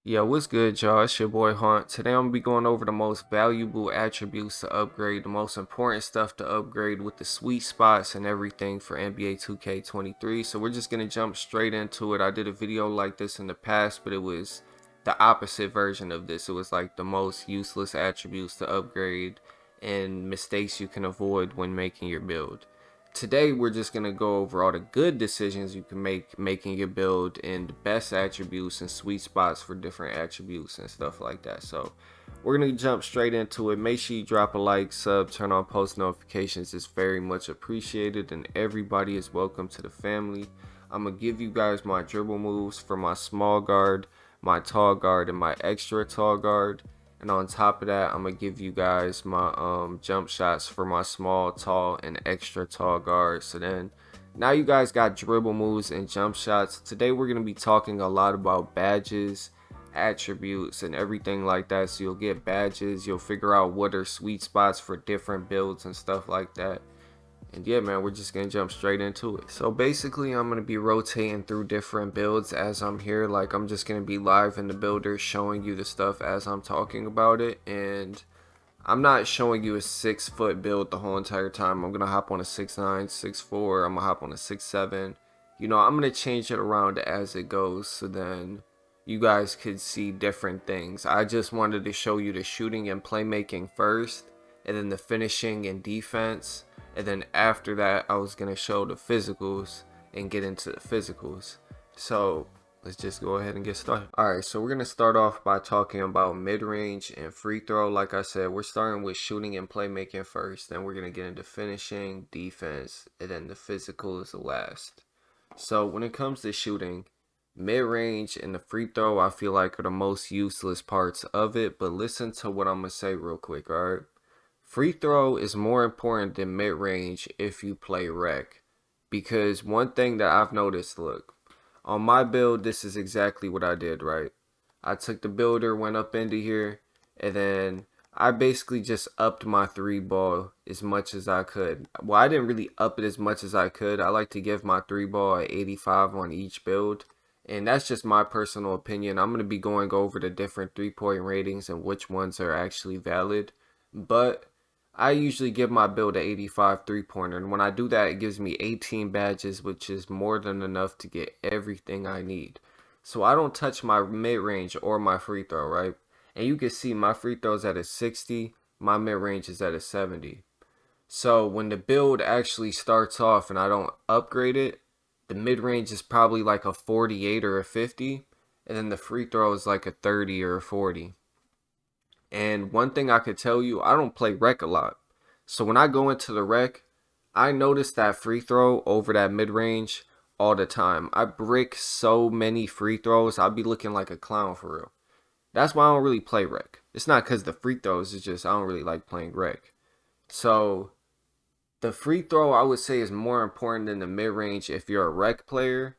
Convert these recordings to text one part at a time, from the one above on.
Yeah, what's good, y'all? It's your boy Hunt. Today I'm gonna be going over the most valuable attributes to upgrade, the most important stuff to upgrade with the sweet spots and everything for NBA 2K23. So we're just gonna jump straight into it. I did a video like this in the past, but it was the opposite version of this. It was like the most useless attributes to upgrade and mistakes you can avoid when making your build. Today we're just going to go over all the good decisions you can make making your build and the best attributes and sweet spots for different attributes and stuff like that. So we're going to jump straight into it. Make sure you drop a like, sub, turn on post notifications. It's very much appreciated and everybody is welcome to the family. I'm going to give you guys my dribble moves for my small guard, my tall guard, and my extra tall guard. And on top of that, I'm gonna give you guys my jump shots for my small, tall, and extra tall guards. So then now you guys got dribble moves and jump shots. Today we're gonna be talking a lot about badges, attributes, and everything like that. So you'll get badges, you'll figure out what are sweet spots for different builds and stuff like that. And yeah, man, we're just gonna jump straight into it. So basically, I'm gonna be rotating through different builds as I'm here. Like, I'm just gonna be live in the builder showing you the stuff as I'm talking about it. And I'm not showing you a 6 foot build the whole entire time. I'm gonna hop on a 6'9", 6'4". I'm gonna hop on a 6'7". You know, I'm gonna change it around as it goes, so then you guys could see different things. I just wanted to show you the shooting and playmaking first, and then the finishing and defense, and then after that I was gonna show the physicals and get into the physicals. So let's just go ahead and get started. Alright, so we're gonna start off by talking about mid-range and free throw. Like I said, we're starting with shooting and playmaking first, then we're gonna get into finishing, defense, and then the physical is the last. So when it comes to shooting, mid-range and the free throw I feel like are the most useless parts of it, but listen to what I'm gonna say real quick. Alright, free throw is more important than mid-range if you play rec, because one thing that I've noticed, look, on my build, this is exactly what I did, right? I took the builder, went up into here, and then I basically just upped my three ball as much as I could. Well, I didn't really up it as much as I could. I like to give my three ball at 85 on each build. And that's just my personal opinion. I'm going to be going over the different 3-point ratings and which ones are actually valid. But I usually give my build a 85 3-pointer, and when I do that, it gives me 18 badges, which is more than enough to get everything I need. So I don't touch my mid-range or my free throw, right? And you can see my free throw's at a 60, my mid-range is at a 70. So when the build actually starts off and I don't upgrade it, the mid-range is probably like a 48 or a 50, and then the free throw is like a 30 or a 40. And one thing I could tell you, I don't play rec a lot. So when I go into the rec, I notice that free throw over that mid range all the time. I brick so many free throws, I'll be looking like a clown for real. That's why I don't really play rec. It's not because the free throws, it's just I don't really like playing rec. So the free throw I would say is more important than the mid range if you're a rec player.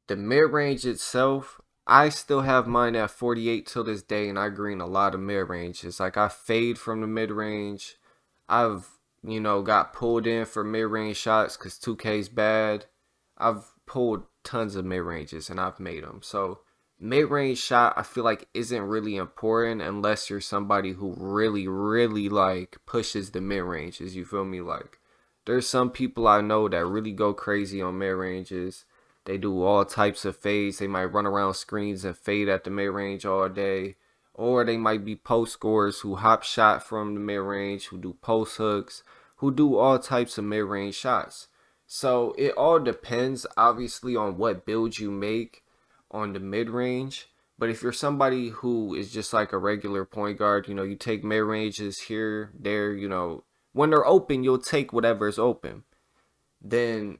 The mid range itself, I still have mine at 48 till this day, and I green a lot of mid ranges. Like, I fade from the mid range. I've, got pulled in for mid range shots because 2K's bad. I've pulled tons of mid ranges and I've made them. So, mid range shot, I feel like isn't really important unless you're somebody who really, really like pushes the mid ranges. You feel me? Like, there's some people I know that really go crazy on mid ranges. They do all types of fades. They might run around screens and fade at the mid range all day. Or they might be post scorers who hop shot from the mid range, who do post hooks, who do all types of mid range shots. So it all depends, obviously, on what build you make on the mid range. But if you're somebody who is just like a regular point guard, you take mid ranges here, there, when they're open, you'll take whatever's open. Then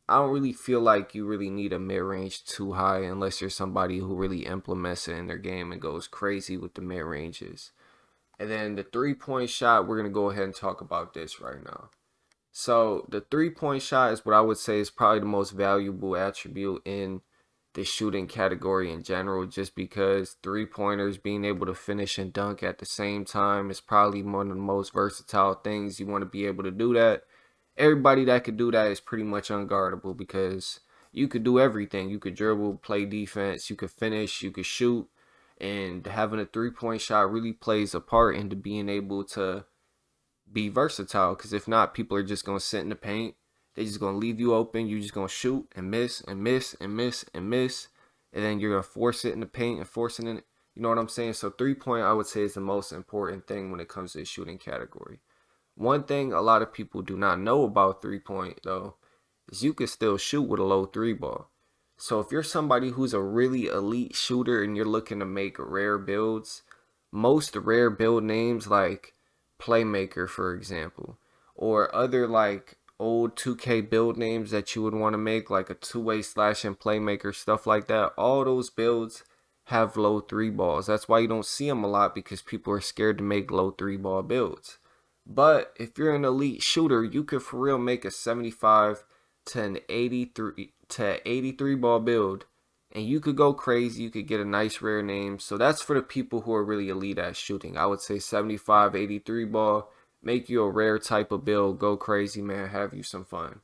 I don't really feel like you really need a mid range too high unless you're somebody who really implements it in their game and goes crazy with the mid ranges. And then the 3-point shot, we're going to go ahead and talk about this right now. So the 3-point shot is what I would say is probably the most valuable attribute in the shooting category in general, just because 3-pointers being able to finish and dunk at the same time is probably one of the most versatile things. You want to be able to do that. Everybody that could do that is pretty much unguardable because you could do everything. You could dribble, play defense, you could finish, you could shoot. And having a 3-point shot really plays a part into being able to be versatile. Because if not, people are just going to sit in the paint. They're just going to leave you open. You're just going to shoot and miss and miss and miss and miss. And then you're going to force it in the paint and force it in. You know what I'm saying? So 3-point, I would say, is the most important thing when it comes to the shooting category. One thing a lot of people do not know about 3-point, though, is you can still shoot with a low 3 ball. So if you're somebody who's a really elite shooter and you're looking to make rare builds, most rare build names like Playmaker, for example, or other like old 2K build names that you would want to make, like a two-way slashing Playmaker, stuff like that, all those builds have low 3 balls. That's why you don't see them a lot, because people are scared to make low 3 ball builds. But if you're an elite shooter, you could for real make a 75 to an 83 ball build, and you could go crazy. You could get a nice rare name. So that's for the people who are really elite at shooting. I would say 75, 83 ball, make you a rare type of build, go crazy, man, have you some fun.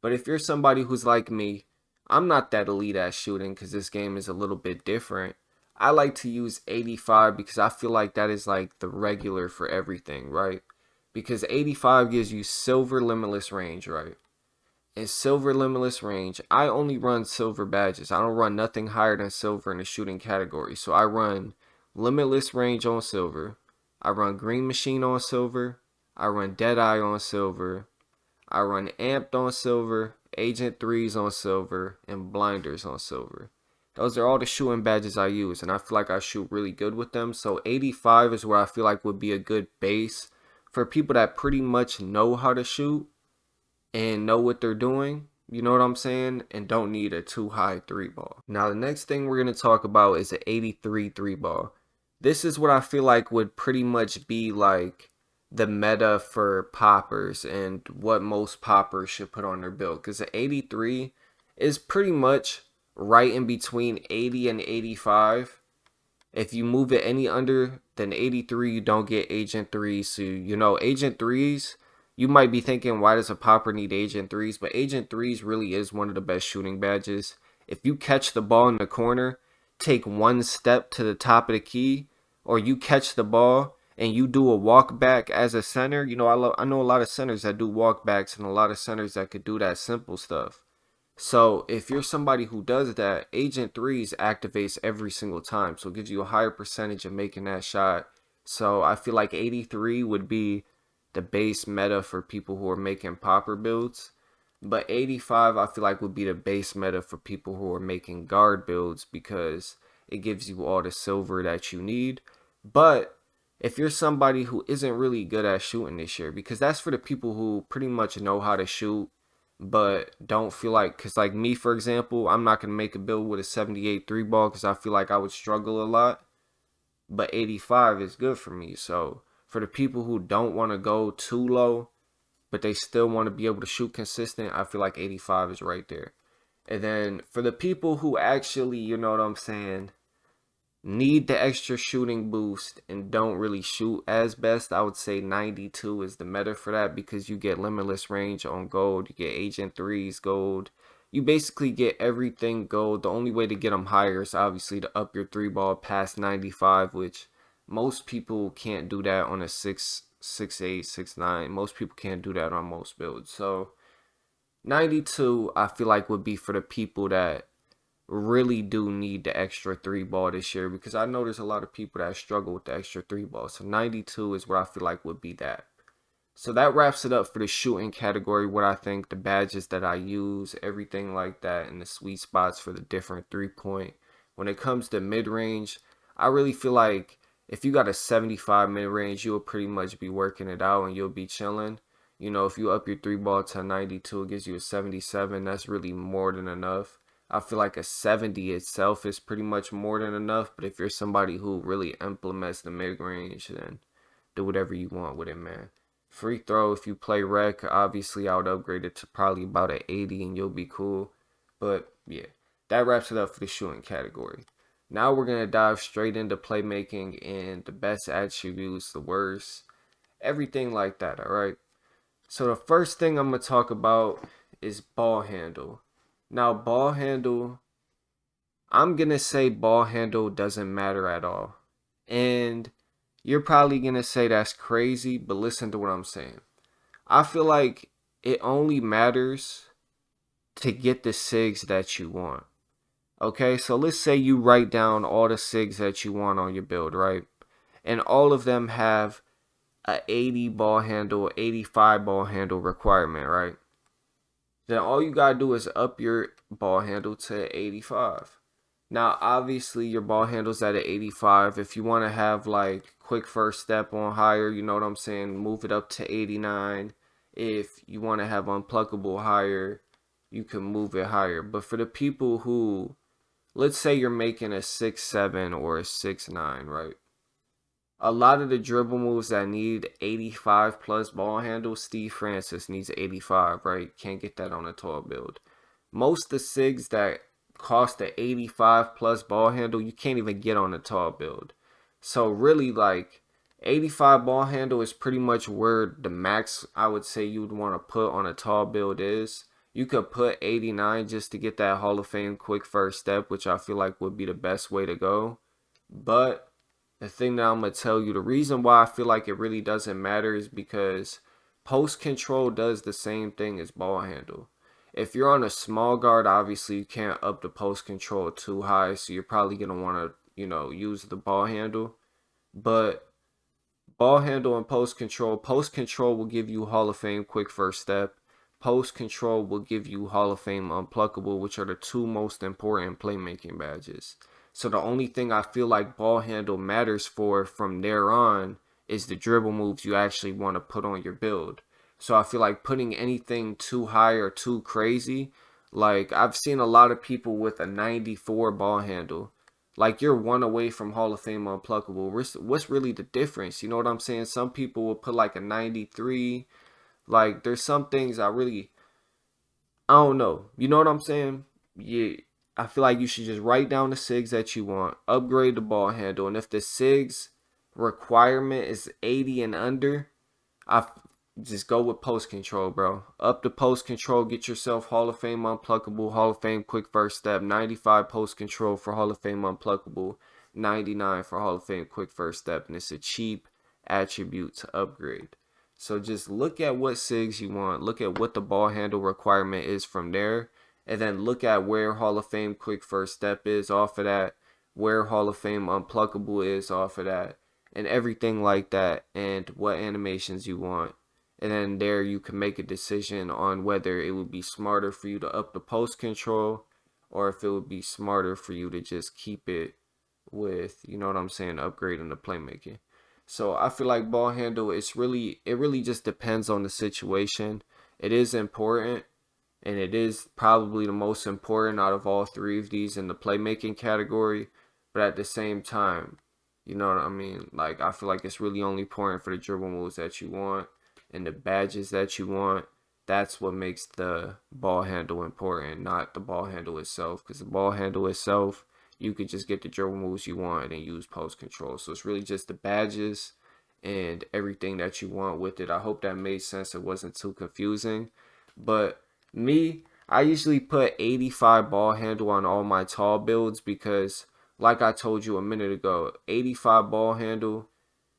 But if you're somebody who's like me, I'm not that elite at shooting because this game is a little bit different. I like to use 85 because I feel like that is like the regular for everything, right? Because 85 gives you silver limitless range, right? In silver limitless range, I only run silver badges. I don't run nothing higher than silver in the shooting category. So I run limitless range on silver. I run green machine on silver. I run deadeye on silver. I run amped on silver, agent 3s on silver, and blinders on silver. Those are all the shooting badges I use, and I feel like I shoot really good with them. So 85 is where I feel like would be a good base for people that pretty much know how to shoot and know what they're doing, you know what I'm saying, and don't need a too high 3 ball. Now the next thing we're going to talk about is an 83 3 ball. This is what I feel like would pretty much be like the meta for poppers and what most poppers should put on their build, because the 83 is pretty much right in between 80 and 85. If you move it any under than 83, you don't get agent 3s. So, you know, agent 3s, you might be thinking, why does a popper need agent 3s? But agent 3s really is one of the best shooting badges. If you catch the ball in the corner, take one step to the top of the key, or you catch the ball and you do a walk back as a center, you know, I know a lot of centers that do walk backs and a lot of centers that could do that simple stuff. So if you're somebody who does that, Agent 3s activates every single time. So it gives you a higher percentage of making that shot. So I feel like 83 would be the base meta for people who are making popper builds. But 85 I feel like would be the base meta for people who are making guard builds, because it gives you all the silver that you need. But if you're somebody who isn't really good at shooting this year, because that's for the people who pretty much know how to shoot but don't feel like, because like me, for example, I'm not going to make a build with a 78 3 ball because I feel like I would struggle a lot, but 85 is good for me. So for the people who don't want to go too low but they still want to be able to shoot consistent, I feel like 85 is right there. And then for the people who actually, you know what I'm saying, need the extra shooting boost and don't really shoot as best, I would say 92 is the meta for that, because you get limitless range on gold, you get agent 3s gold, you basically get everything gold. The only way to get them higher is obviously to up your 3 ball past 95, which most people can't do that on a 6'8", 6'9". Most people can't do that on most builds. So 92 I feel like would be for the people that really do need the extra 3 ball this year, because I know there's a lot of people that struggle with the extra 3 ball. So 92 is what I feel like would be that. So that wraps it up for the shooting category, what I think, the badges that I use, everything like that, and the sweet spots for the different 3-point. When it comes to mid-range, I really feel like if you got a 75 mid-range, you'll pretty much be working it out and you'll be chilling. You know, if you up your 3 ball to 92, it gives you a 77. That's really more than enough. I feel like a 70 itself is pretty much more than enough. But if you're somebody who really implements the mid-range, then do whatever you want with it, man. Free throw, if you play rec, obviously I would upgrade it to probably about an 80 and you'll be cool. But yeah, that wraps it up for the shooting category. Now we're going to dive straight into playmaking and the best attributes, the worst, everything like that, alright? So the first thing I'm going to talk about is ball handle. Now, ball handle, I'm gonna say ball handle doesn't matter at all. And you're probably gonna say that's crazy, but listen to what I'm saying. I feel like it only matters to get the SIGs that you want. Okay, so let's say you write down all the SIGs that you want on your build, right? And all of them have a 80 ball handle, 85 ball handle requirement, right? Then all you gotta do is up your ball handle to 85. Now, obviously, your ball handle's at an 85. If you want to have like quick first step on higher, you know what I'm saying, move it up to 89. If you want to have unpluckable higher, you can move it higher. But for the people who, let's say you're making a 6'7" or a 6'9", right? A lot of the dribble moves that need 85 plus ball handle, Steve Francis needs 85, right? Can't get that on a tall build. Most of the SIGs that cost a 85 plus ball handle, you can't even get on a tall build. So really, like, 85 ball handle is pretty much where the max I would say you would want to put on a tall build is. You could put 89 just to get that Hall of Fame quick first step, which I feel like would be the best way to go. But the thing that I'm going to tell you, the reason why I feel like it really doesn't matter is because post control does the same thing as ball handle. If you're on a small guard, obviously you can't up the post control too high, so you're probably going to want to, use the ball handle. But ball handle and post control will give you Hall of Fame quick first step. Post control will give you Hall of Fame unpluckable, which are the two most important playmaking badges. So the only thing I feel like ball handle matters for from there on is the dribble moves you actually want to put on your build. So I feel like putting anything too high or too crazy, like I've seen a lot of people with a 94 ball handle. Like you're one away from Hall of Fame unpluckable. What's really the difference? You know what I'm saying? Some people will put like a 93. Like there's some things I don't know. You know what I'm saying? Yeah, I feel like you should just write down the SIGs that you want, upgrade the ball handle, and if the SIGs requirement is 80 and under, I just go with post control, bro. Up the post control, get yourself Hall of Fame unpluckable, Hall of Fame quick first step, 95 post control for Hall of Fame unpluckable, 99 for Hall of Fame quick first step, and it's a cheap attribute to upgrade. So just look at what SIGs you want, look at what the ball handle requirement is from there, and then look at where Hall of Fame quick first step is off of that, where Hall of Fame unpluckable is off of that, and everything like that, and what animations you want. And then there you can make a decision on whether it would be smarter for you to up the post control or if it would be smarter for you to just keep it with, you know what I'm saying, upgrading the playmaking. So I feel like ball handle, it really just depends on the situation. It is important, and it is probably the most important out of all three of these in the playmaking category. But at the same time, you know what I mean? Like, I feel like it's really only important for the dribble moves that you want and the badges that you want. That's what makes the ball handle important, not the ball handle itself. Because the ball handle itself, you could just get the dribble moves you want and use post control. So it's really just the badges and everything that you want with it. I hope that made sense. It wasn't too confusing. But me, I usually put 85 ball handle on all my tall builds because, like I told you a minute ago, 85 ball handle,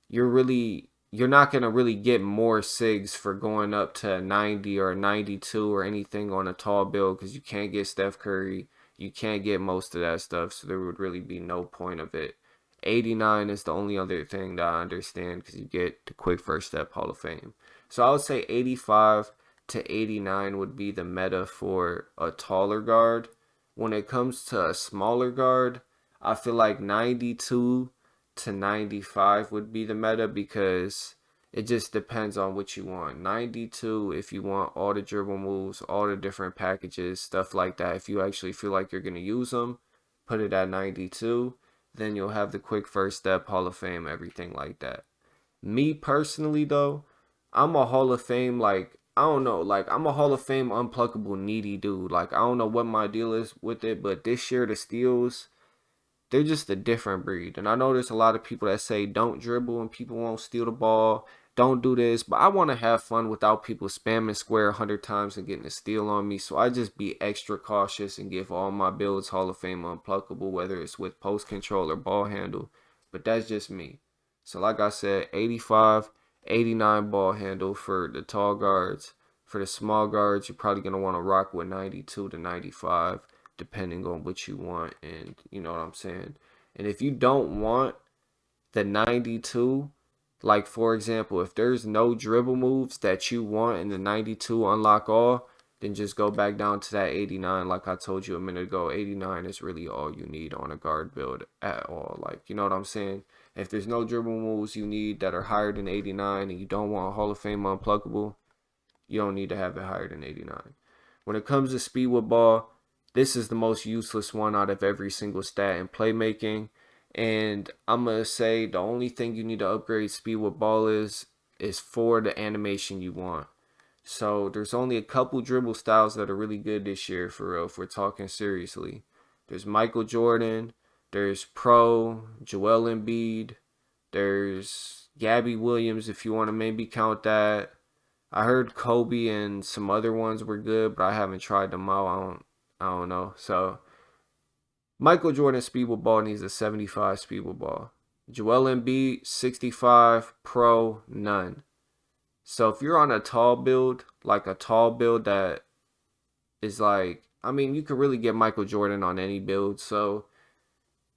you're not gonna really get more SIGs for going up to 90 or 92 or anything on a tall build because you can't get Steph Curry, you can't get most of that stuff, so there would really be no point of it. 89 is the only other thing that I understand because you get the quick first step Hall of Fame. So I would say 85 to 89 would be the meta for a taller guard. When it comes to a smaller guard, I feel like 92 to 95 would be the meta because it just depends on what you want. 92 if you want all the dribble moves, all the different packages, stuff like that. If you actually feel like you're going to use them, put it at 92. Then you'll have the quick first step, Hall of Fame, everything like that. Me personally though, I'm a Hall of Fame, like, I don't know, like I'm a Hall of Fame unpluckable needy dude. Like I don't know what my deal is with it, but this year the steals, they're just a different breed. And I know there's a lot of people that say don't dribble and people won't steal the ball. don't do this, but I want to have fun without people spamming square 100 times and getting a steal on me. So I just be extra cautious and give all my builds Hall of Fame unpluckable, whether it's with post control or ball handle. But that's just me. So like I said, 85, 89 ball handle for the tall guards. For the small guards, you're probably going to want to rock with 92 to 95, depending on what you want. And you know what I'm saying? And if you don't want the 92, like for example, if there's no dribble moves that you want in the 92 unlock all, then just go back down to that 89. Like I told you a minute ago, 89 is really all you need on a guard build at all. Like, you know what I'm saying? If there's no dribble moves you need that are higher than 89 and you don't want Hall of Fame unpluckable, you don't need to have it higher than 89. When it comes to speed with ball, this is the most useless one out of every single stat in playmaking. And I'm going to say the only thing you need to upgrade speed with ball is for the animation you want. So there's only a couple dribble styles that are really good this year for real, if we're talking seriously. There's Michael Jordan, there's Pro, Joel Embiid, there's Gabby Williams if you want to maybe count that. I heard Kobe and some other ones were good, but I haven't tried them out. I don't know. So Michael Jordan speed with ball needs a 75 speed with ball. Joel Embiid 65 pro none. So if you're on a tall build, like a tall build that is like, I mean, you could really get Michael Jordan on any build. So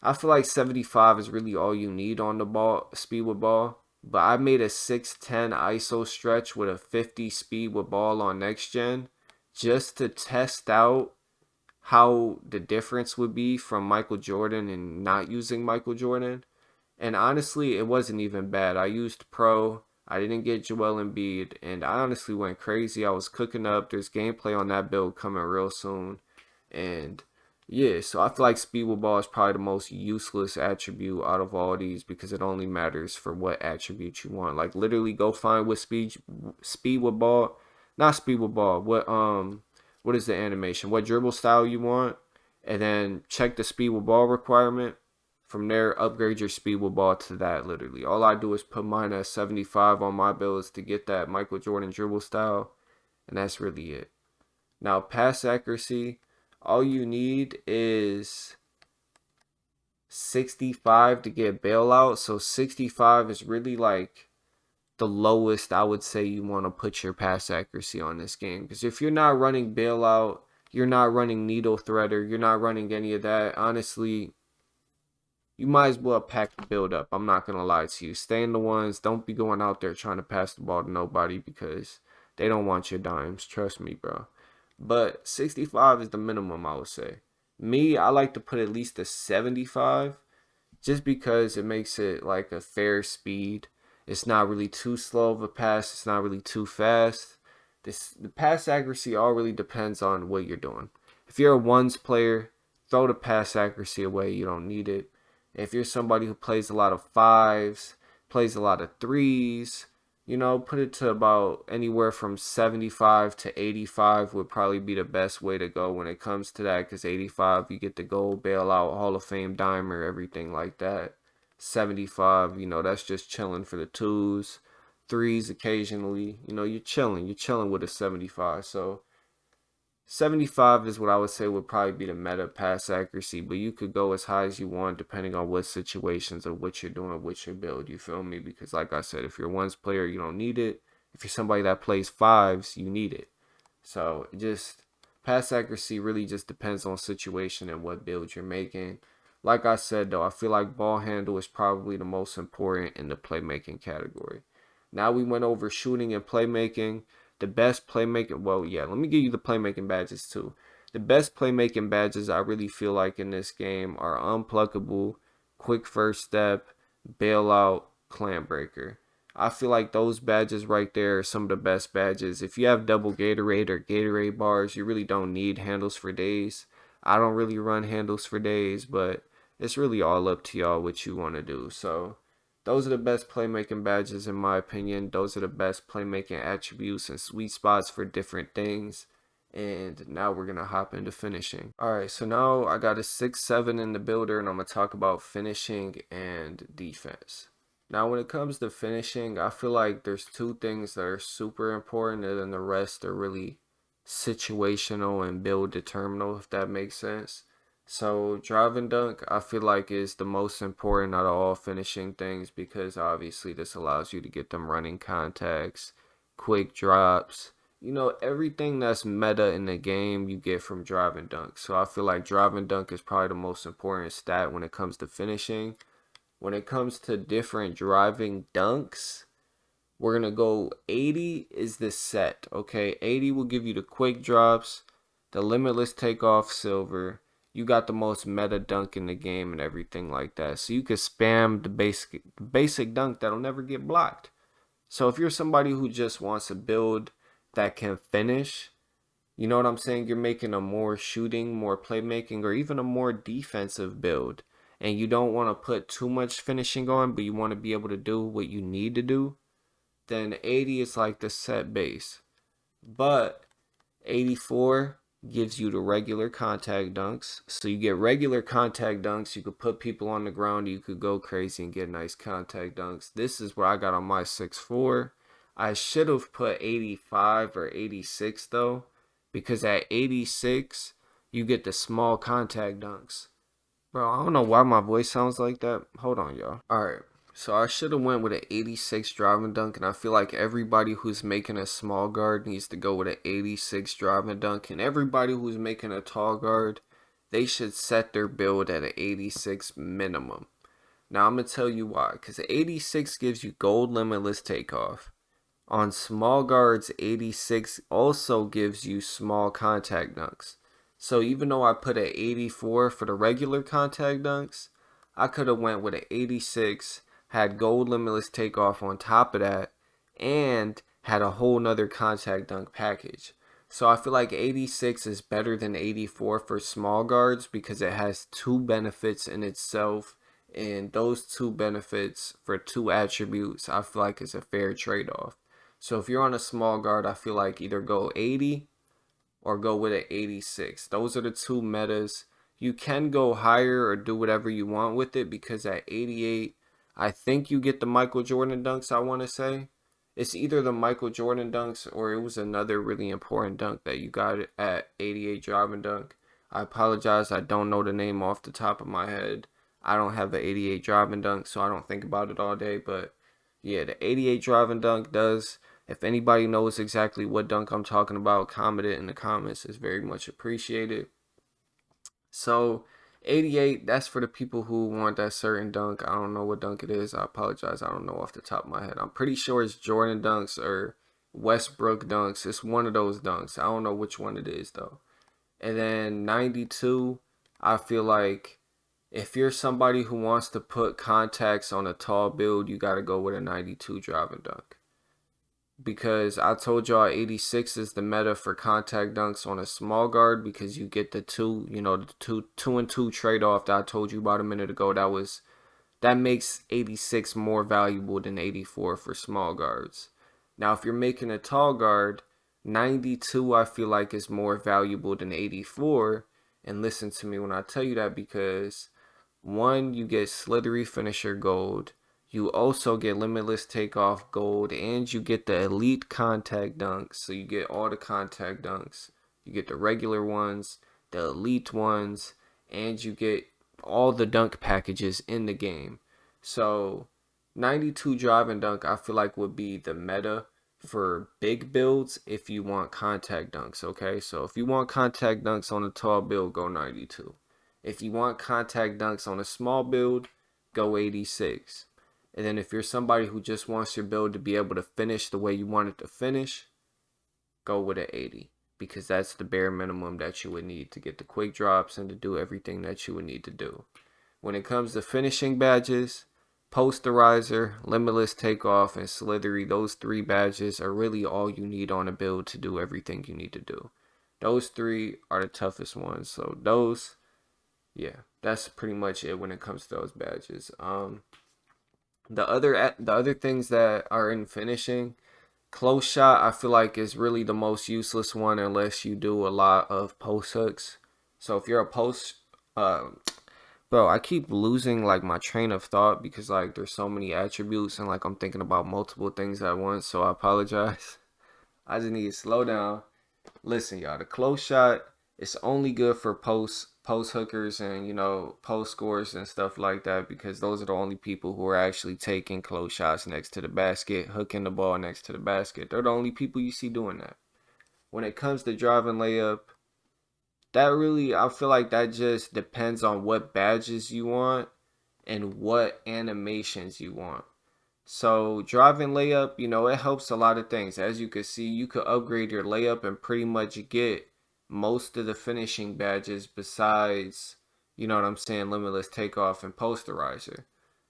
I feel like 75 is really all you need on the ball, speed with ball. But I made a 610 ISO stretch with a 50 speed with ball on next gen just to test out how the difference would be from Michael Jordan and not using Michael Jordan. And honestly, it wasn't even bad. I used Pro. I didn't get Joel Embiid, and I honestly went crazy. I was cooking up. There's gameplay on that build coming real soon. And yeah, so I feel like speed with ball is probably the most useless attribute out of all these because it only matters for what attribute you want. Like literally go find what speed with ball, not speed with ball. What is the animation? What dribble style you want, and then check the speed with ball requirement. From there, upgrade your speed with ball to that. Literally, all I do is put mine at 75 on my builds to get that Michael Jordan dribble style, and that's really it. Now, pass accuracy, all you need is 65 to get bailout. So 65 is really like the lowest I would say you want to put your pass accuracy on this game. Because if you're not running bailout, you're not running needle threader, you're not running any of that, honestly, you might as well pack the build up. I'm not going to lie to you. Stay in the ones. Don't be going out there trying to pass the ball to nobody because they don't want your dimes. Trust me, bro. But 65 is the minimum, I would say. Me, I like to put at least a 75 just because it makes it like a fair speed. It's not really too slow of a pass. It's not really too fast. The pass accuracy all really depends on what you're doing. If you're a ones player, throw the pass accuracy away. You don't need it. If you're somebody who plays a lot of fives, plays a lot of threes, you know, put it to about anywhere from 75 to 85 would probably be the best way to go when it comes to that. Because 85, you get the gold bailout, Hall of Fame dimer, everything like that. 75, you know, that's just chilling for the twos. Threes occasionally, you know, you're chilling. You're chilling with a 75. So 75 is what I would say would probably be the meta pass accuracy, but you could go as high as you want depending on what situations or what you're doing with your build. You feel me? Because like I said, if you're a ones player, you don't need it. If you're somebody that plays fives, you need it. So just pass accuracy really just depends on situation and what build you're making. Like I said though, I feel like ball handle is probably the most important in the playmaking category. Now we went over shooting and playmaking. The best playmaking, well, yeah, let me give you the playmaking badges too. The best playmaking badges I really feel like in this game are unpluckable, quick first step, bailout, clan breaker. I feel like those badges right there are some of the best badges. If you have double Gatorade or Gatorade bars, you really don't need handles for days. I don't really run handles for days, but it's really all up to y'all what you want to do. So those are the best playmaking badges in my opinion. Those are the best playmaking attributes and sweet spots for different things. And now we're going to hop into finishing. Alright, so now I got a 6-7 in the builder and I'm going to talk about finishing and defense. Now, when it comes to finishing, I feel like there's two things that are super important, and then the rest are really situational and build determinal, if that makes sense. So, drive and dunk, I feel like is the most important out of all finishing things because obviously this allows you to get them running contacts, quick drops, everything that's meta in the game you get from drive and dunk. So, I feel like drive and dunk is probably the most important stat when it comes to finishing. When it comes to different driving dunks, we're going to go 80 is the set, okay? 80 will give you the quick drops, the limitless takeoff silver. You got the most meta dunk in the game and everything like that. So you can spam the basic dunk that'll never get blocked. So if you're somebody who just wants a build that can finish, you know what I'm saying? You're making a more shooting, more playmaking, or even a more defensive build. And you don't want to put too much finishing on, but you want to be able to do what you need to do. Then 80 is like the set base. But 84 gives you the regular contact dunks. So you get regular contact dunks. You could put people on the ground. You could go crazy and get nice contact dunks. This is what I got on my 6'4". I should have put 85 or 86 though, because at 86 you get the small contact dunks. Bro, I don't know why my voice sounds like that. Hold on, y'all. Alright, so I should have went with an 86 driving dunk, and I feel like everybody who's making a small guard needs to go with an 86 driving dunk, and everybody who's making a tall guard, they should set their build at an 86 minimum. Now, I'm going to tell you why, because 86 gives you gold limitless takeoff. On small guards, 86 also gives you small contact dunks. So even though I put an 84 for the regular contact dunks, I could have went with an 86, had gold limitless takeoff on top of that, and had a whole nother contact dunk package. So I feel like 86 is better than 84 for small guards because it has two benefits in itself. And those two benefits for two attributes, I feel like is a fair trade-off. So if you're on a small guard, I feel like either go 80 or go with an 86. Those are the two metas. You can go higher or do whatever you want with it because at 88, I think you get the Michael Jordan dunks, I want to say. It's either the Michael Jordan dunks or it was another really important dunk that you got at 88 driving dunk. I apologize, I don't know the name off the top of my head. I don't have the 88 driving dunk, so I don't think about it all day. But yeah, the 88 driving dunk does. If anybody knows exactly what dunk I'm talking about, comment it in the comments. It's very much appreciated. So 88, that's for the people who want that certain dunk. I don't know what dunk it is. I apologize. I don't know off the top of my head. I'm pretty sure it's Jordan dunks or Westbrook dunks. It's one of those dunks. I don't know which one it is though. And then 92, I feel like if you're somebody who wants to put contacts on a tall build, you got to go with a 92 driving dunk. Because I told y'all 86 is the meta for contact dunks on a small guard because you get the two and two trade off that I told you about a minute ago. That makes 86 more valuable than 84 for small guards. Now, if you're making a tall guard, 92 I feel like is more valuable than 84. And listen to me when I tell you that because one, you get slithery finisher gold. You also get limitless takeoff gold, and you get the elite contact dunks. So you get all the contact dunks. You get the regular ones, the elite ones, and you get all the dunk packages in the game. So 92 drive and dunk I feel like would be the meta for big builds if you want contact dunks, okay? So if you want contact dunks on a tall build, go 92. If you want contact dunks on a small build, go 86. And then if you're somebody who just wants your build to be able to finish the way you want it to finish, go with an 80. Because that's the bare minimum that you would need to get the quick drops and to do everything that you would need to do. When it comes to finishing badges, Posterizer, Limitless Takeoff, and Slithery, those three badges are really all you need on a build to do everything you need to do. Those three are the toughest ones. So those, yeah, that's pretty much it when it comes to those badges. The other things that are in finishing, close shot I feel like is really the most useless one unless you do a lot of post hooks. So if you're a Bro, I keep losing like my train of thought because like there's so many attributes and like I'm thinking about multiple things at once, so I apologize. I just need to slow down. Listen, y'all, the close shot is only good for post hookers and post scores and stuff like that because those are the only people who are actually taking close shots next to the basket, hooking the ball next to the basket. They're the only people you see doing that. When it comes to driving layup, that really I feel like that just depends on what badges you want and what animations you want. So driving layup, it helps a lot of things. As you can see, you could upgrade your layup and pretty much get most of the finishing badges besides, you know what I'm saying, limitless takeoff and posterizer.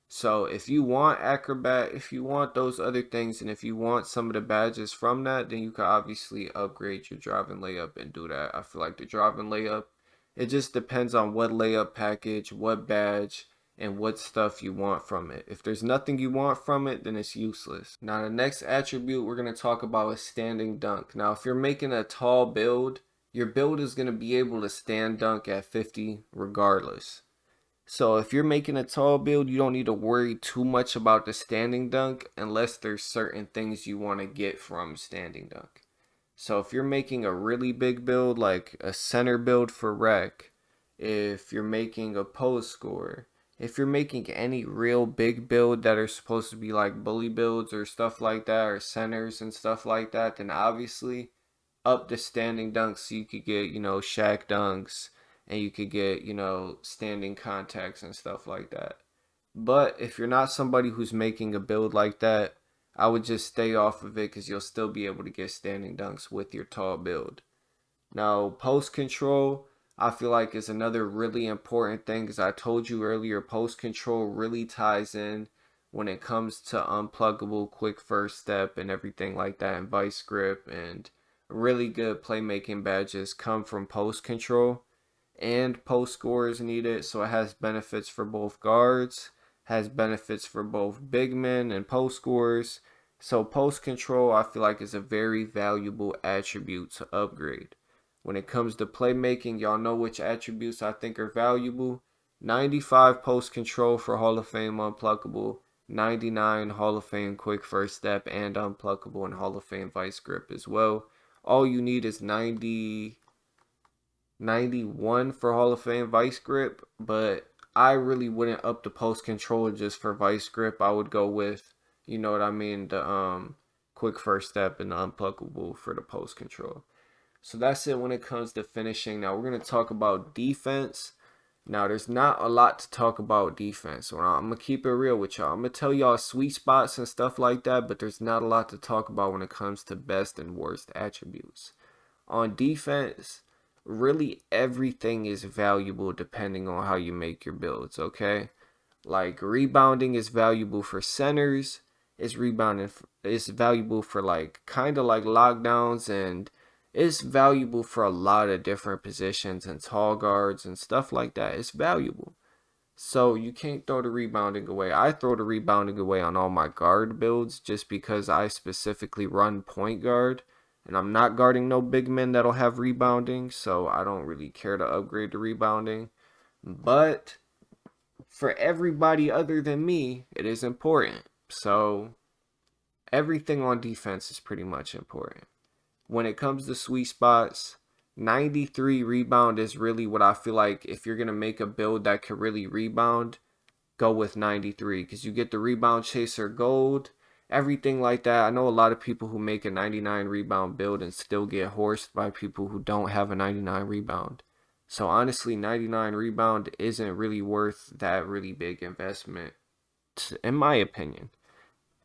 So if you want acrobat, if you want those other things, and if you want some of the badges from that, then you can obviously upgrade your driving layup and do that. I feel like the driving layup, it just depends on what layup package, what badge, and what stuff you want from it. If there's nothing you want from it, then it's useless. Now the next attribute we're going to talk about is standing dunk. Now if you're making a tall build, your build is going to be able to stand dunk at 50 regardless. So if you're making a tall build, you don't need to worry too much about the standing dunk unless there's certain things you want to get from standing dunk. So if you're making a really big build, like a center build for rec, if you're making a post score, if you're making any real big build that are supposed to be like bully builds or stuff like that, or centers and stuff like that, then obviously up the standing dunks so you could get, Shaq dunks and you could get, standing contacts and stuff like that. But if you're not somebody who's making a build like that, I would just stay off of it because you'll still be able to get standing dunks with your tall build. Now, post control, I feel like is another really important thing. As I told you earlier, post control really ties in when it comes to unpluggable, quick first step, and everything like that, and vice grip, and really good playmaking badges come from post control. And post score is needed, so it has benefits for both guards, has benefits for both big men and post scorers. So post control, I feel like is a very valuable attribute to upgrade. When it comes to playmaking, y'all know which attributes I think are valuable. 95 post control for Hall of Fame unpluckable, 99 Hall of Fame quick first step and unpluckable, and Hall of Fame vice grip as well. All you need is 91 for Hall of Fame vice grip, but I really wouldn't up the post control just for vice grip. I would go with, you know what I mean, the quick first step and the unpluckable for the post control. So that's it when it comes to finishing. Now we're going to talk about defense. Now there's not a lot to talk about defense. So I'm going to keep it real with y'all. I'm going to tell y'all sweet spots and stuff like that, but there's not a lot to talk about when it comes to best and worst attributes. On defense, really everything is valuable depending on how you make your builds, okay? Like rebounding is valuable for centers, it's valuable for like kind of like lockdowns, and it's valuable for a lot of different positions and tall guards and stuff like that. It's valuable. So you can't throw the rebounding away. I throw the rebounding away on all my guard builds just because I specifically run point guard and I'm not guarding no big men that'll have rebounding, so I don't really care to upgrade the rebounding. But for everybody other than me, it is important. So everything on defense is pretty much important. When it comes to sweet spots, 93 rebound is really what I feel like if you're going to make a build that could really rebound, go with 93 because you get the rebound chaser gold, everything like that. I know a lot of people who make a 99 rebound build and still get horsed by people who don't have a 99 rebound. So honestly, 99 rebound isn't really worth that really big investment, in my opinion.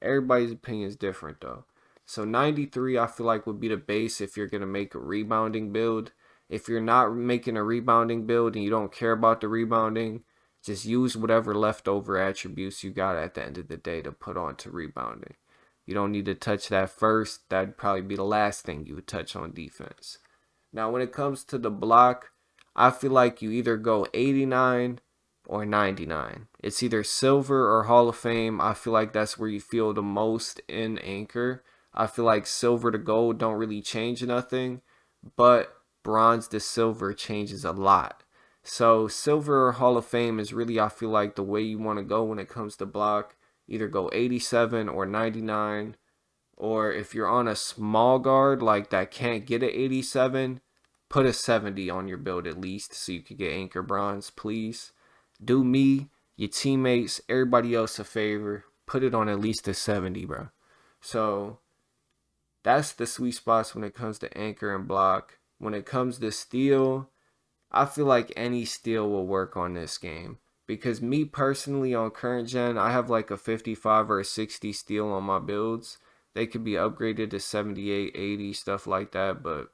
Everybody's opinion is different though. So 93 I feel like would be the base if you're going to make a rebounding build. If you're not making a rebounding build and you don't care about the rebounding, just use whatever leftover attributes you got at the end of the day to put onto rebounding. You don't need to touch that first. That'd probably be the last thing you would touch on defense. Now when it comes to the block, I feel like you either go 89 or 99. It's either silver or Hall of Fame. I feel like that's where you feel the most in Anchor. I feel like silver to gold don't really change nothing, but bronze to silver changes a lot. So silver or Hall of Fame is really, I feel like, the way you want to go when it comes to block. Either go 87 or 99, or if you're on a small guard like that can't get an 87, put a 70 on your build at least so you could get anchor bronze, please. Do me, your teammates, everybody else a favor. Put it on at least a 70, bro. So that's the sweet spots when it comes to anchor and block. When it comes to steal, I feel like any steal will work on this game. Because me personally on current gen, I have like a 55 or a 60 steal on my builds. They could be upgraded to 78, 80, stuff like that, but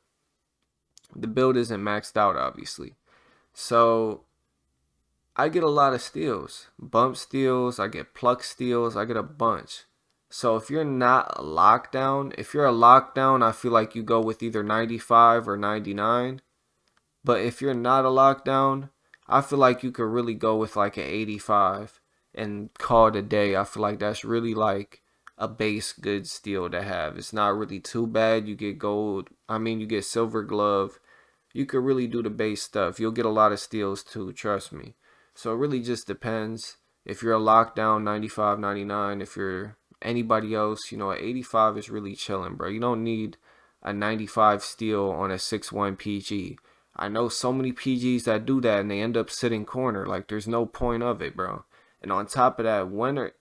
the build isn't maxed out obviously. So I get a lot of steals. Bump steals, I get pluck steals, I get a bunch. So if you're not a lockdown, if you're a lockdown, I feel like you go with either 95 or 99. But if you're not a lockdown, I feel like you could really go with like an 85 and call it a day. I feel like that's really like a base good steal to have. It's not really too bad. You get gold. I mean, you get silver glove. You could really do the base stuff. You'll get a lot of steals too, trust me. So it really just depends. If you're a lockdown 95, 99, if you're anybody else, you know, an 85 is really chilling, bro. You don't need a 95 steal on a 6-1 PG. I know so many PGs that do that and they end up sitting corner. Like, there's no point of it, bro. And on top of that,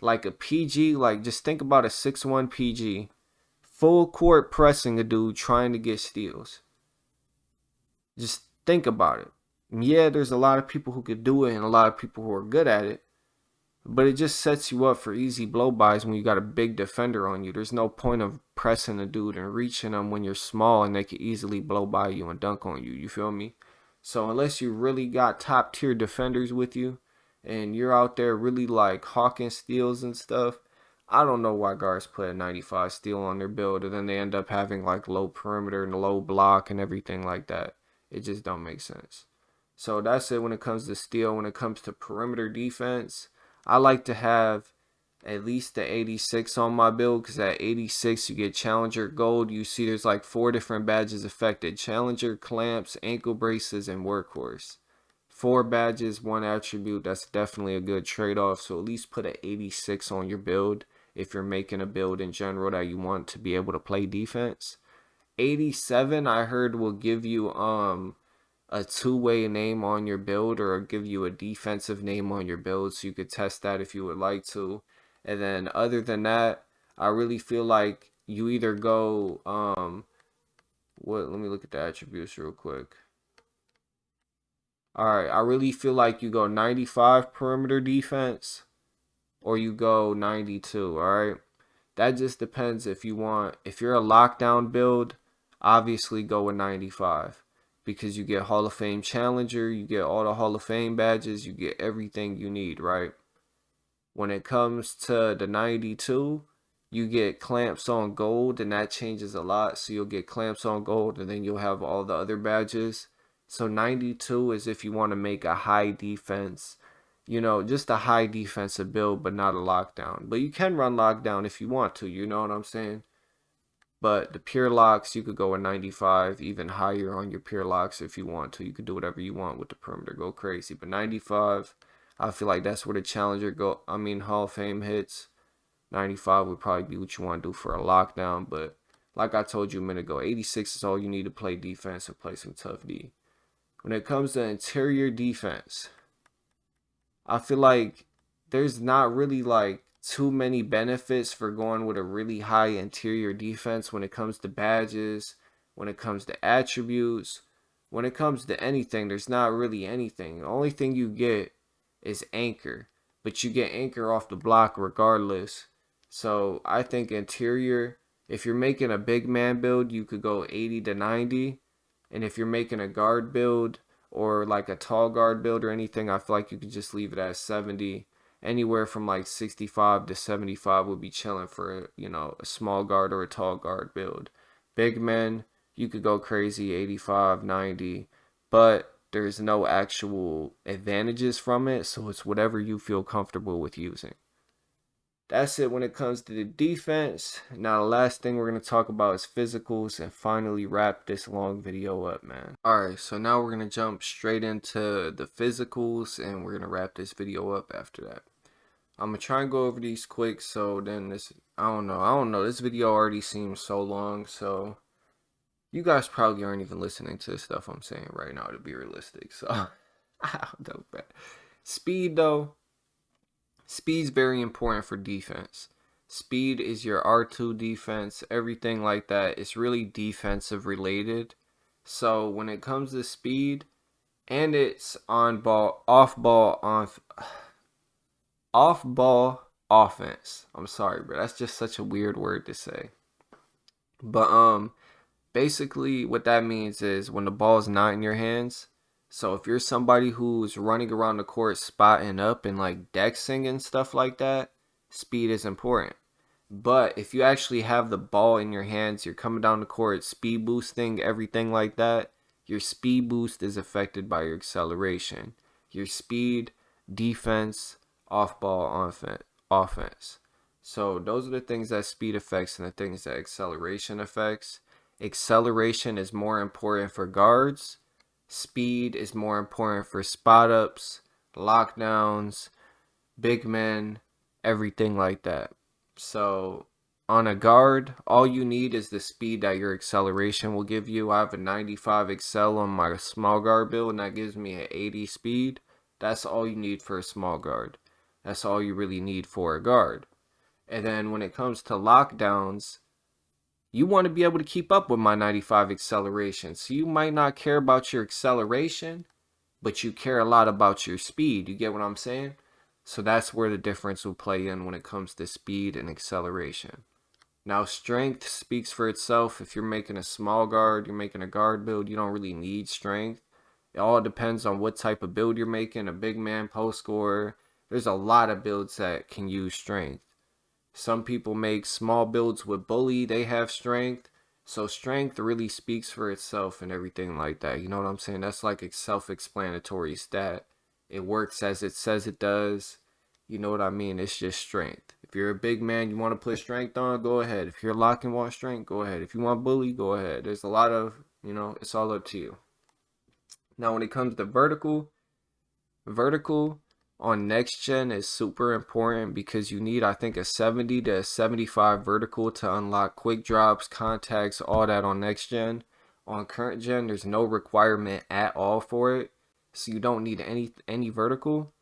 like a PG, like just think about a 6-1 PG, full court pressing a dude trying to get steals. Just think about it. Yeah, there's a lot of people who could do it and a lot of people who are good at it. But it just sets you up for easy blow bys when you got a big defender on you. There's no point of pressing a dude and reaching them when you're small and they could easily blow by you and dunk on you. You feel me? So unless you really got top tier defenders with you and you're out there really like hawking steals and stuff, I don't know why guards put a 95 steal on their build and then they end up having like low perimeter and low block and everything like that. It just don't make sense. So that's it when it comes to steal. When it comes to perimeter defense, I like to have at least the 86 on my build because at 86 you get Challenger Gold. You see there's like 4 different badges affected. Challenger, clamps, ankle braces, and workhorse. 4 badges, 1 attribute. That's definitely a good trade-off. So at least put an 86 on your build if you're making a build in general that you want to be able to play defense. 87 I heard will give you a two-way name on your build or give you a defensive name on your build so you could test that if you would like to. And then other than that, I really feel like you either go let me look at the attributes real quick. All right, I really feel like you go 95 perimeter defense or you go 92, all right? That just depends if you're a lockdown build, obviously go with 95 because you get Hall of Fame Challenger, you get all the Hall of Fame badges, you get everything you need, right? When it comes to the 92, you get clamps on gold and that changes a lot. So you'll get clamps on gold and then you'll have all the other badges. So 92 is if you want to make a high defense, you know, just a high defensive build, but not a lockdown. But you can run lockdown if you want to, you know what I'm saying? But the pure locks, you could go a 95, even higher on your pure locks if you want to. You could do whatever you want with the perimeter, go crazy. But 95, I feel like that's where the Challenger Hall of Fame hits. 95 would probably be what you want to do for a lockdown. But like I told you a minute ago, 86 is all you need to play defense and play some tough D. When it comes to interior defense, I feel like there's not really like too many benefits for going with a really high interior defense when it comes to badges, when it comes to attributes, when it comes to anything. There's not really anything. The only thing you get is anchor, but you get anchor off the block regardless. So I think interior, if you're making a big man build, you could go 80 to 90. And if you're making a guard build or like a tall guard build or anything, I feel like you could just leave it at 70. Anywhere from like 65 to 75 would be chilling for, you know, a small guard or a tall guard build. Big men, you could go crazy 85, 90, but there's no actual advantages from it, so it's whatever you feel comfortable with using. That's it when it comes to the defense. Now the last thing we're going to talk about is physicals and finally wrap this long video up, man. Alright, so now we're going to jump straight into the physicals and we're going to wrap this video up after that. I'm going to try and go over these quick, so then this, I don't know, this video already seems so long, so you guys probably aren't even listening to the stuff I'm saying right now, to be realistic, so I don't know, man. Speed though, speed's very important for defense. Speed is your R2 defense, everything like that. It's really defensive related. So when it comes to speed, and it's on ball, off ball offense. I'm sorry, bro. That's just such a weird word to say. But basically what that means is when the ball is not in your hands. So if you're somebody who's running around the court spotting up and like dexing and stuff like that, speed is important. But if you actually have the ball in your hands, you're coming down the court, speed boosting, everything like that, your speed boost is affected by your acceleration. Your speed, defense, off ball offense. So those are the things that speed affects and the things that acceleration affects. Acceleration is more important for guards. Speed is more important for spot ups, lockdowns, big men, everything like that. So on a guard, all you need is the speed that your acceleration will give you. I have a 95 excel on my small guard build, and that gives me an 80 speed. That's all you need for a small guard. That's all you really need for a guard. And then when it comes to lockdowns, you want to be able to keep up with my 95 acceleration. So you might not care about your acceleration, but you care a lot about your speed. You get what I'm saying? So that's where the difference will play in when it comes to speed and acceleration. Now, strength speaks for itself. If you're making a small guard, you're making a guard build, you don't really need strength. It all depends on what type of build you're making. A big man, post scorer. There's a lot of builds that can use strength. Some people make small builds with bully. They have strength. So strength really speaks for itself and everything like that. You know what I'm saying? That's like a self-explanatory stat. It works as it says it does. You know what I mean? It's just strength. If you're a big man, you want to put strength on, go ahead. If you're lock and want strength, go ahead. If you want bully, go ahead. There's a lot of, it's all up to you. Now, when it comes to vertical on next gen is super important because you need, I think, a 70 to 75 vertical to unlock quick drops, contacts, all that on next gen. On current gen, there's no requirement at all for it, so you don't need any vertical.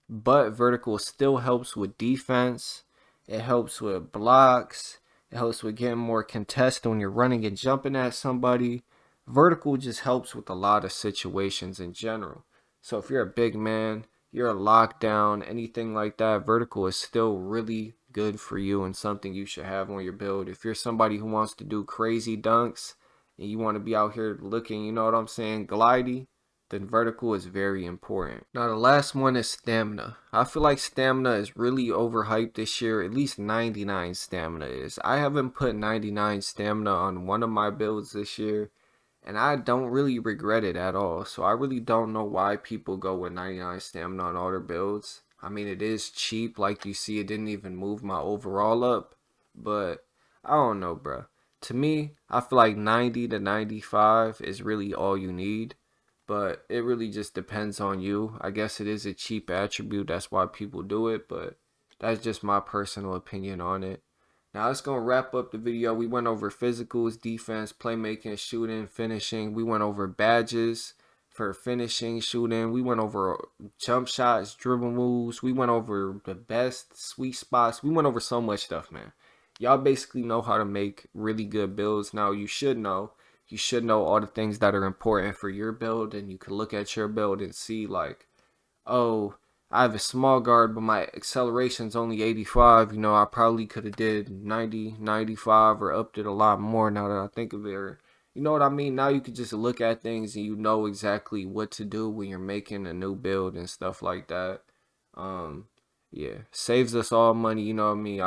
But vertical still helps with defense. It helps with blocks. It helps with getting more contest when you're running and jumping at somebody. Vertical just helps with a lot of situations in general. So if you're a big man, you're a lockdown, anything like that, vertical is still really good for you and something you should have on your build. If you're somebody who wants to do crazy dunks and you want to be out here looking, you know what I'm saying, glidey, then vertical is very important. Now the last one is stamina. I feel like stamina is really overhyped this year. At least 99 stamina is. I haven't put 99 stamina on one of my builds this year, and I don't really regret it at all. So I really don't know why people go with 99 stamina on all their builds. I mean, it is cheap. Like you see, it didn't even move my overall up. But I don't know, bro. To me, I feel like 90 to 95 is really all you need. But it really just depends on you. I guess it is a cheap attribute. That's why people do it. But that's just my personal opinion on it. Now that's going to wrap up the video. We went over physicals, defense, playmaking, shooting, finishing. We went over badges for finishing, shooting. We went over jump shots, dribble moves. We went over the best sweet spots. We went over so much stuff, man. Y'all basically know how to make really good builds. Now you should know. You should know all the things that are important for your build. And you can look at your build and see like, oh, I have a small guard, but my acceleration's only 85. I probably could have did 90, 95, or upped it a lot more now that I think of it. You know what I mean? Now you can just look at things and you know exactly what to do when you're making a new build and stuff like that. Yeah, saves us all money. You know what I mean?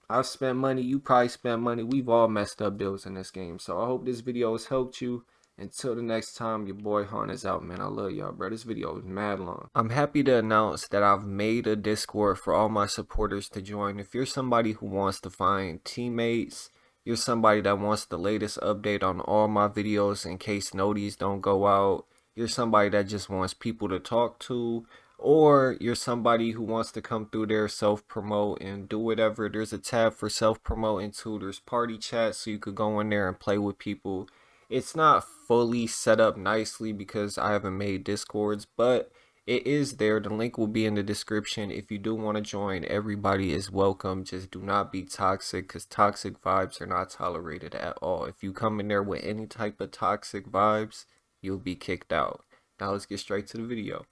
I've spent money. You probably spent money. We've all messed up builds in this game. So I hope this video has helped you. Until the next time, your boy Hunt is out, man. I love y'all, bro. This video is mad long. I'm happy to announce that I've made a Discord for all my supporters to join. If you're somebody who wants to find teammates, you're somebody that wants the latest update on all my videos in case noties don't go out, you're somebody that just wants people to talk to, or you're somebody who wants to come through there, self-promote and do whatever. There's a tab for self-promoting too. There's party chat, so you could go in there and play with people. It's not fully set up nicely because I haven't made Discords, but it is there. The link will be in the description. If you do want to join, everybody is welcome. Just do not be toxic, because toxic vibes are not tolerated at all. If you come in there with any type of toxic vibes, you'll be kicked out. Now let's get straight to the video.